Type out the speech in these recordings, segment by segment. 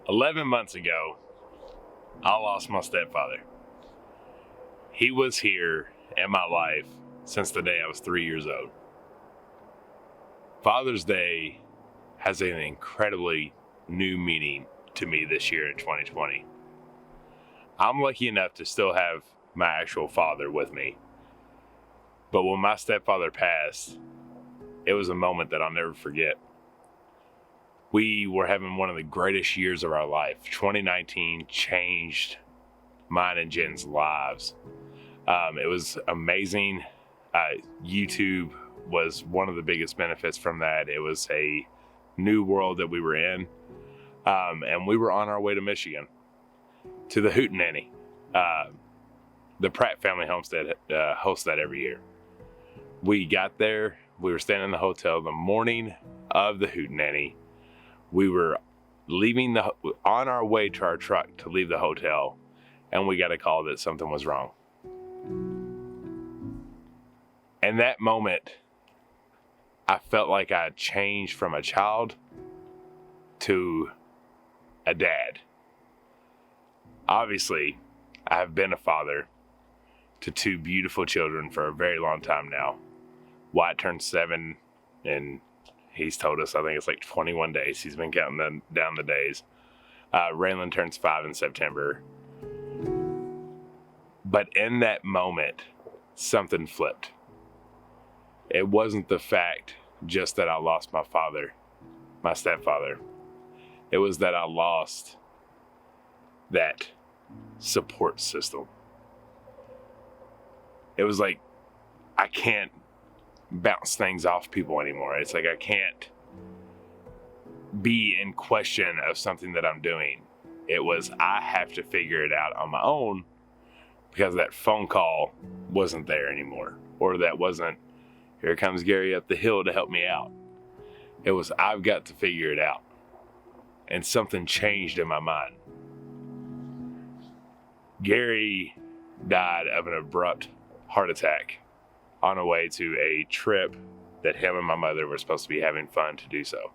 11 months ago, I lost my stepfather. He was here in my life since the day I was 3 years old. Father's Day has an incredibly new meaning to me this year in 2020. I'm lucky enough to still have my actual father with me. But when my stepfather passed, it was a moment that I'll never forget. We were having one of the greatest years of our life. 2019 changed mine and Jen's lives. It was amazing. YouTube was one of the biggest benefits from that. It was a new world that we were in. And we were on our way to Michigan, to the Hootenanny. The Pratt family Homestead hosts that every year. We got there. We were staying in the hotel the morning of the Hootenanny. We were on our way to our truck to leave the hotel, and we got a call that something was wrong. In that moment, I felt like I had changed from a child to a dad. Obviously, I have been a father to two beautiful children for a very long time now. Wyatt turned 7, and he's told us, I think it's like 21 days. He's been counting down the days. Raylan turns 5 in September. But in that moment, something flipped. It wasn't the fact just that I lost my father, my stepfather. It was that I lost that support system. It was like, I can't bounce things off people anymore. It's like I can't be in question of something that I'm doing. It was, I have to figure it out on my own, because that phone call wasn't there anymore. Or that wasn't, here comes Gary up the hill to help me out. It was, I've got to figure it out. And something changed in my mind. Gary died of an abrupt heart attack on a way to a trip that him and my mother were supposed to be having fun to do so.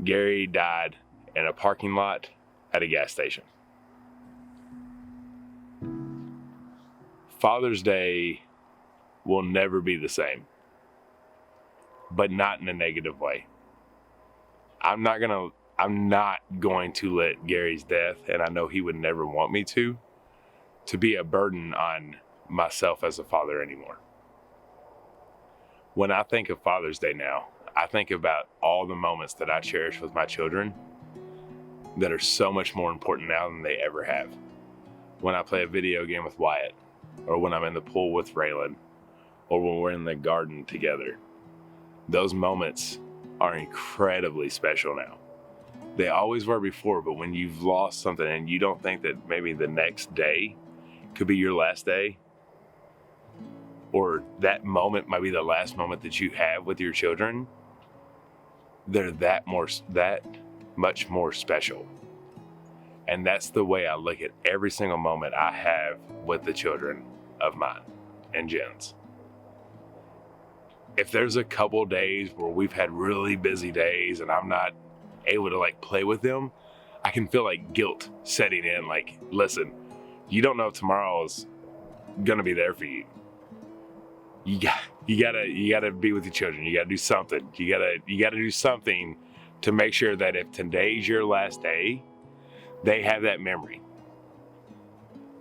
Gary died in a parking lot at a gas station. Father's Day will never be the same, but not in a negative way. I'm not going to let Gary's death, and I know he would never want me to be a burden on myself as a father anymore. When I think of Father's Day now, I think about all the moments that I cherish with my children that are so much more important now than they ever have. When I play a video game with Wyatt, or when I'm in the pool with Raylan, or when we're in the garden together. Those moments are incredibly special now. They always were before, but when you've lost something and you don't think that maybe the next day could be your last day, or that moment might be the last moment that you have with your children, they're that much more special. And that's the way I look at every single moment I have with the children of mine and Jen's. If there's a couple days where we've had really busy days and I'm not able to play with them, I can feel like guilt setting in. Like, listen, you don't know if tomorrow is gonna be there for you. You gotta be with your children. You gotta do something. You gotta do something to make sure that if today's your last day, they have that memory.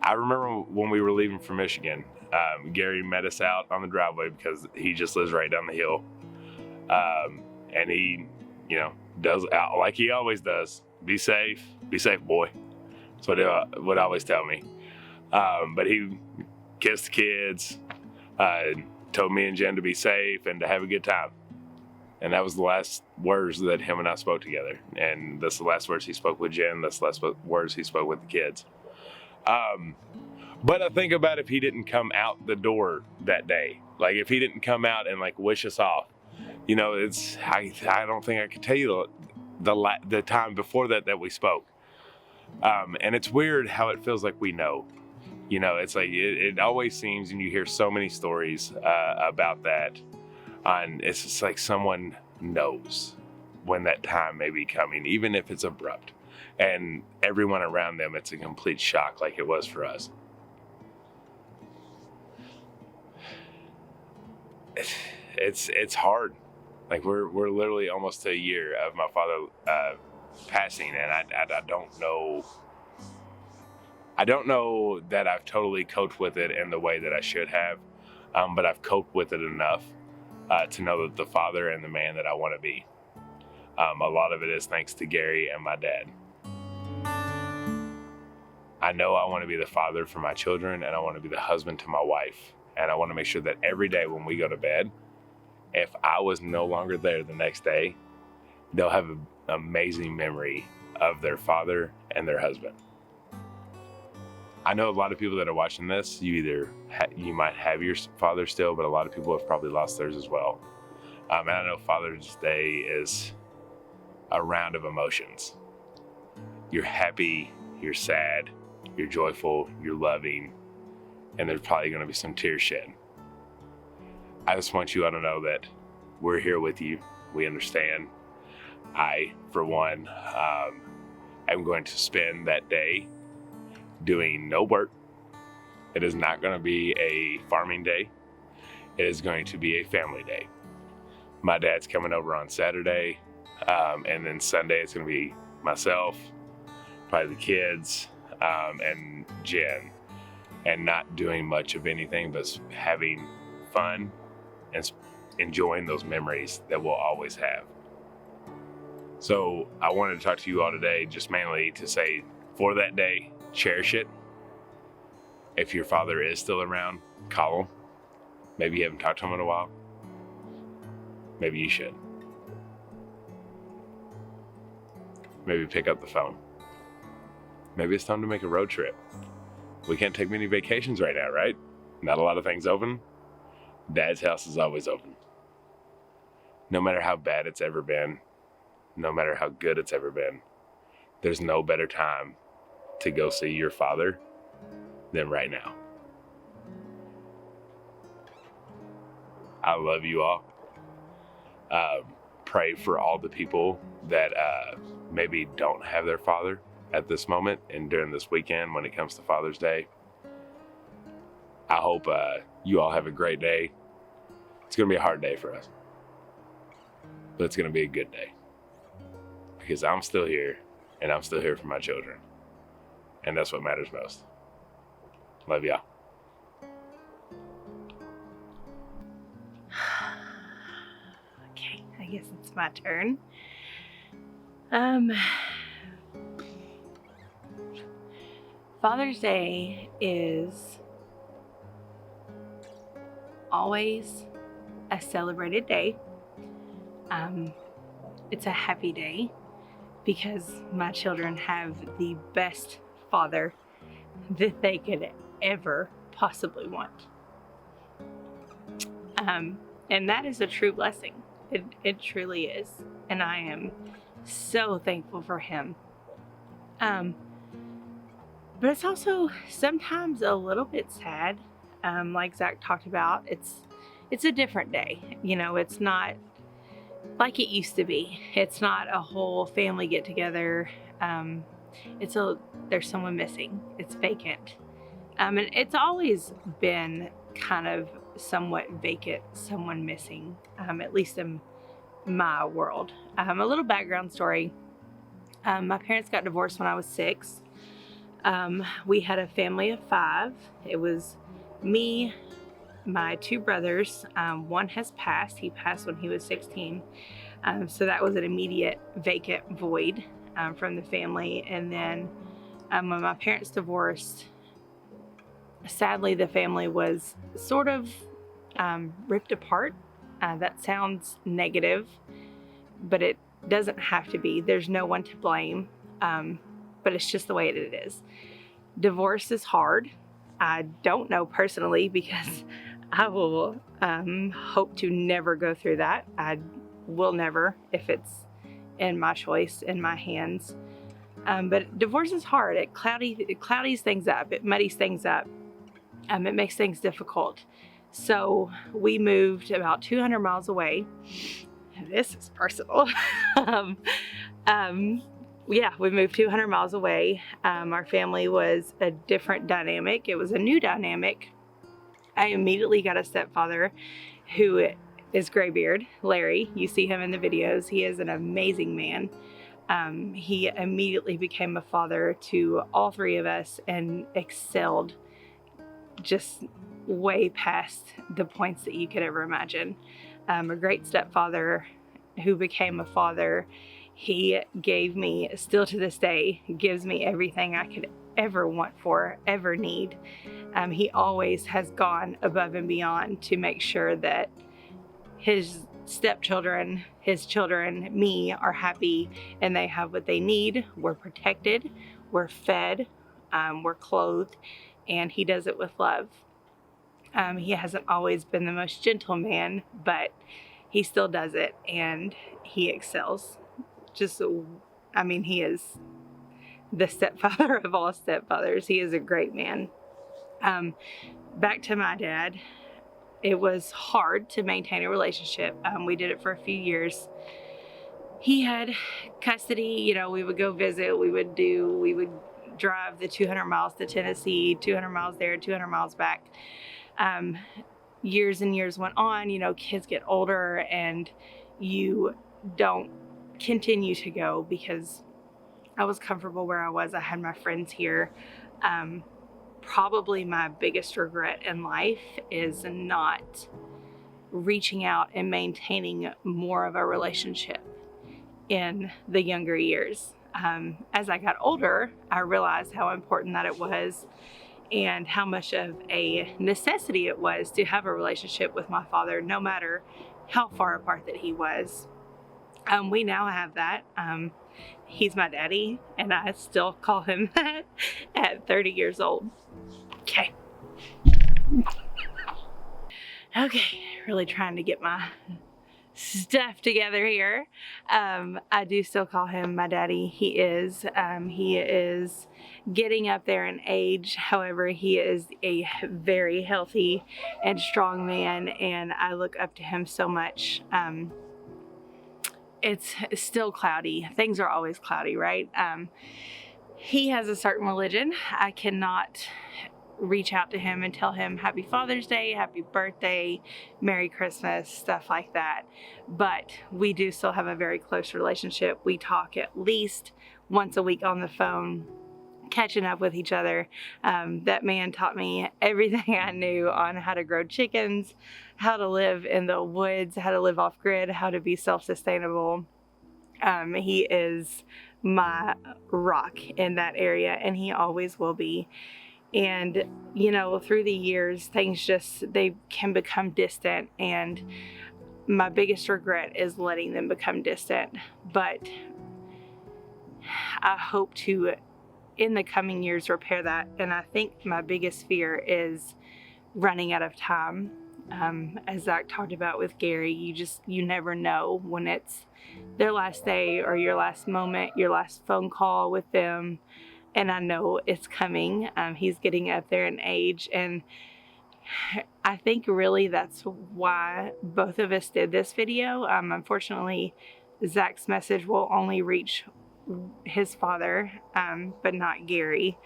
I remember when we were leaving for Michigan, Gary met us out on the driveway because he just lives right down the hill. And he, does like he always does. Be safe, boy. That's what he would always tell me. But he kissed the kids, told me and Jen to be safe and to have a good time. And that was the last words that him and I spoke together. And that's the last words he spoke with Jen. That's the last words he spoke with the kids. But I think about if he didn't come out the door that day, like if he didn't come out and wish us off, I don't think I could tell you the time before that we spoke. And it's weird how it feels like we know. It's like it always seems, and you hear so many stories about that. And it's just like someone knows when that time may be coming, even if it's abrupt. And everyone around them, it's a complete shock like it was for us. It's hard. Like we're literally almost to a year of my father passing, and I don't know. I don't know that I've totally coped with it in the way that I should have, but I've coped with it enough to know that the father and the man that I want to be. A lot of it is thanks to Gary and my dad. I know I want to be the father for my children, and I want to be the husband to my wife, and I want to make sure that every day when we go to bed, if I was no longer there the next day, they'll have an amazing memory of their father and their husband. I know a lot of people that are watching this, you might have your father still, but a lot of people have probably lost theirs as well. And I know Father's Day is a round of emotions. You're happy, you're sad, you're joyful, you're loving, and there's probably going to be some tears shed. I just want you all to know that we're here with you. We understand. I, for one, am going to spend that day doing no work. It is not going to be a farming day. It is going to be a family day. My dad's coming over on Saturday, and then Sunday it's going to be myself, probably the kids, and Jen, and not doing much of anything but having fun and enjoying those memories that we'll always have. So I wanted to talk to you all today just mainly to say, for that day, cherish it. If your father is still around, call him. Maybe you haven't talked to him in a while. Maybe you should. Maybe pick up the phone. Maybe it's time to make a road trip. We can't take many vacations right now, right? Not a lot of things open. Dad's house is always open. No matter how bad it's ever been, no matter how good it's ever been, there's no better time to go see your father than right now. I love you all. Pray for all the people that maybe don't have their father at this moment and during this weekend when it comes to Father's Day. I hope you all have a great day. It's going to be a hard day for us, but it's going to be a good day because I'm still here and I'm still here for my children. And that's what matters most. Love y'all. Okay, I guess it's my turn. Father's Day is always a celebrated day. It's a happy day because my children have the best father that they could ever possibly want. And that is a true blessing. It truly is. And I am so thankful for him. But it's also sometimes a little bit sad. Like Zach talked about, it's a different day. You know, it's not like it used to be. It's not a whole family get together. There's someone missing. It's vacant. And it's always been kind of somewhat vacant, someone missing, at least in my world. A little background story. My parents got divorced when I was 6. We had a family of 5. It was me, my 2 brothers. One has passed. He passed when he was 16. So that was an immediate vacant void from the family. And then when my parents divorced, sadly, the family was sort of ripped apart. That sounds negative, but it doesn't have to be. There's no one to blame, but it's just the way it is. Divorce is hard. I don't know personally because I will hope to never go through that. I will never if it's in my choice, in my hands. But divorce is hard. It cloudies things up. It muddies things up. It makes things difficult. So we moved about 200 miles away. This is personal. yeah, we moved 200 miles away. Our family was a different dynamic. It was a new dynamic. I immediately got a stepfather who is graybeard, Larry. You see him in the videos. He is an amazing man. He immediately became a father to all three of us and excelled just way past the points that you could ever imagine. A great stepfather who became a father. He gave me, still to this day, gives me everything I could ever want for, ever need. He always has gone above and beyond to make sure that his stepchildren, his children, me, are happy and they have what they need. We're protected, we're fed, we're clothed, and he does it with love. He hasn't always been the most gentle man, but he still does it and he excels. He is the stepfather of all stepfathers. He is a great man. Back to my dad. It was hard to maintain a relationship. We did it for a few years. He had custody, we would go visit, we would drive the 200 miles to Tennessee, 200 miles there, 200 miles back. Years and years went on, kids get older and you don't continue to go because I was comfortable where I was. I had my friends here. Probably my biggest regret in life is not reaching out and maintaining more of a relationship in the younger years. As I got older, I realized how important that it was and how much of a necessity it was to have a relationship with my father, no matter how far apart that he was. We now have that. He's my daddy, and I still call him that at 30 years old. Okay, really trying to get my stuff together here. I do still call him my daddy. He is getting up there in age. However, he is a very healthy and strong man, and I look up to him so much. It's still cloudy. Things are always cloudy, right? He has a certain religion. I cannot reach out to him and tell him Happy Father's Day, Happy Birthday, Merry Christmas, stuff like that. But we do still have a very close relationship. We talk at least once a week on the phone, catching up with each other. That man taught me everything I knew on how to grow chickens, how to live in the woods, how to live off grid, how to be self-sustainable. He is my rock in that area, and he always will be. And, through the years, things they can become distant, and my biggest regret is letting them become distant. But I hope to, in the coming years, repair that. And I think my biggest fear is running out of time. As Zach talked about with Gary, you never know when it's their last day or your last moment, your last phone call with them. And I know it's coming. He's getting up there in age. And I think really that's why both of us did this video. Unfortunately, Zach's message will only reach his father, but not Gary.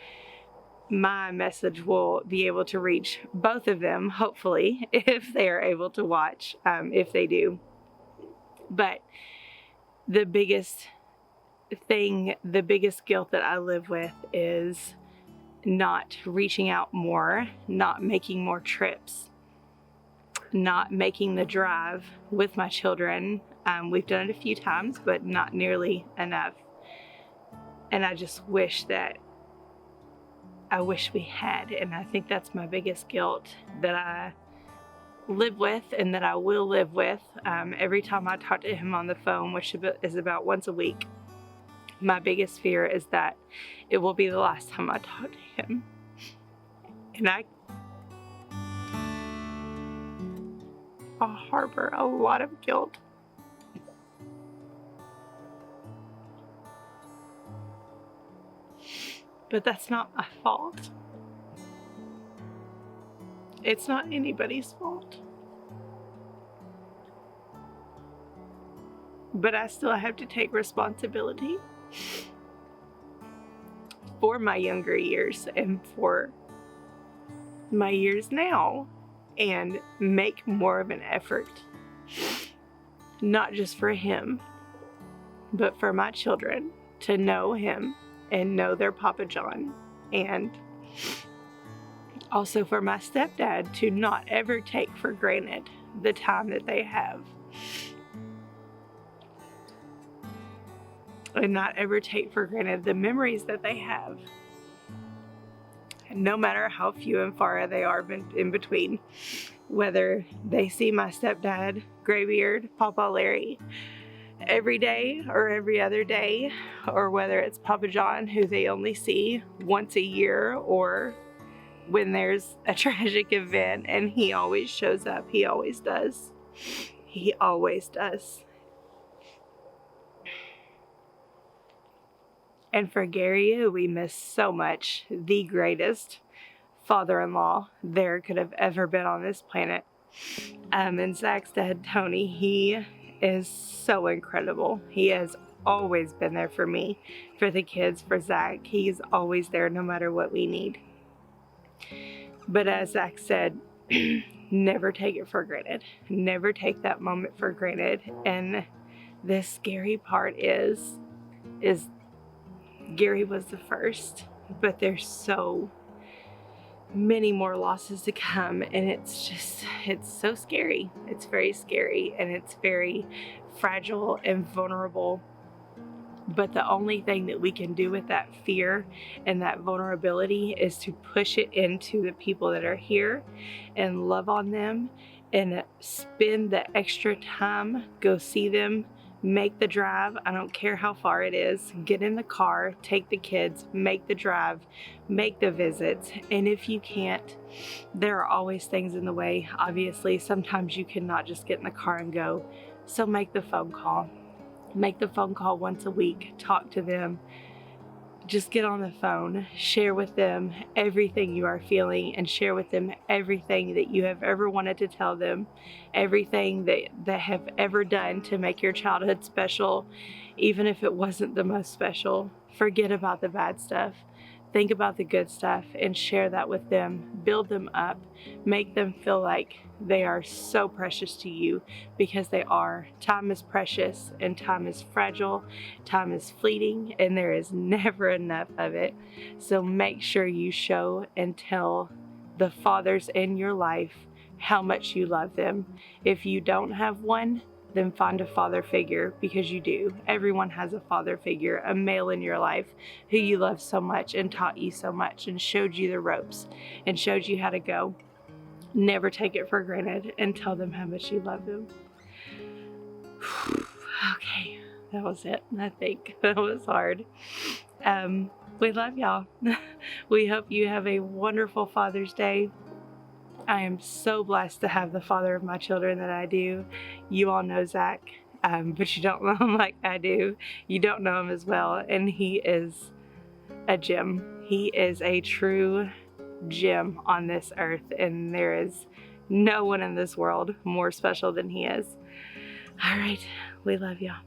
My message will be able to reach both of them, hopefully, if they are able to watch, if they do. But the biggest guilt that I live with is not reaching out more, not making more trips, not making the drive with my children. We've done it a few times, but not nearly enough. And I just wish we had. And I think that's my biggest guilt that I live with and that I will live with. Every time I talk to him on the phone, which is about once a week, my biggest fear is that it will be the last time I talk to him. And I harbor a lot of guilt. But that's not my fault. It's not anybody's fault. But I still have to take responsibility. for my younger years and for my years now, and make more of an effort, not just for him, but for my children to know him and know their Papa John, and also for my stepdad to not ever take for granted the time that they have, and not ever take for granted the memories that they have, no matter how few and far they are in between. Whether they see my stepdad, Graybeard, Papa Larry, every day or every other day, or whether it's Papa John, who they only see once a year, or when there's a tragic event, and he always shows up. He always does. He always does. And for Gary, who we miss so much, the greatest father-in-law there could have ever been on this planet. And Zach's dad, Tony, he is so incredible. He has always been there for me, for the kids, for Zach. He's always there no matter what we need. But as Zach said, never take it for granted. Never take that moment for granted. And the scary part is Gary was the first, but there's so many more losses to come, and it's so scary. It's very scary, and it's very fragile and vulnerable. But the only thing that we can do with that fear and that vulnerability is to push it into the people that are here and love on them and spend the extra time, go see them, make the drive. I don't care how far it is. Get in the car, take the kids, make the drive, make the visits. And if you can't, there are always things in the way. Obviously, sometimes you cannot just get in the car and go. So make the phone call. Make the phone call once a week. Talk to them. Just get on the phone, share with them everything you are feeling, and share with them everything that you have ever wanted to tell them, everything that have ever done to make your childhood special, even if it wasn't the most special. Forget about the bad stuff. Think about the good stuff and share that with them. Build them up. Make them feel like they are so precious to you, because they are. Time is precious and time is fragile. Time is fleeting and there is never enough of it. So make sure you show and tell the fathers in your life how much you love them. If you don't have one, then find a father figure, because you do. Everyone has a father figure, a male in your life who you love so much and taught you so much and showed you the ropes and showed you how to go. Never take it for granted and tell them how much you love them. Okay, that was it. I think that was hard. We love y'all. We hope you have a wonderful Father's Day. I am so blessed to have the father of my children that I do. You all know Zach, but you don't know him like I do. You don't know him as well, and he is a gem. He is a true gem on this earth, and there is no one in this world more special than he is. All right, we love y'all.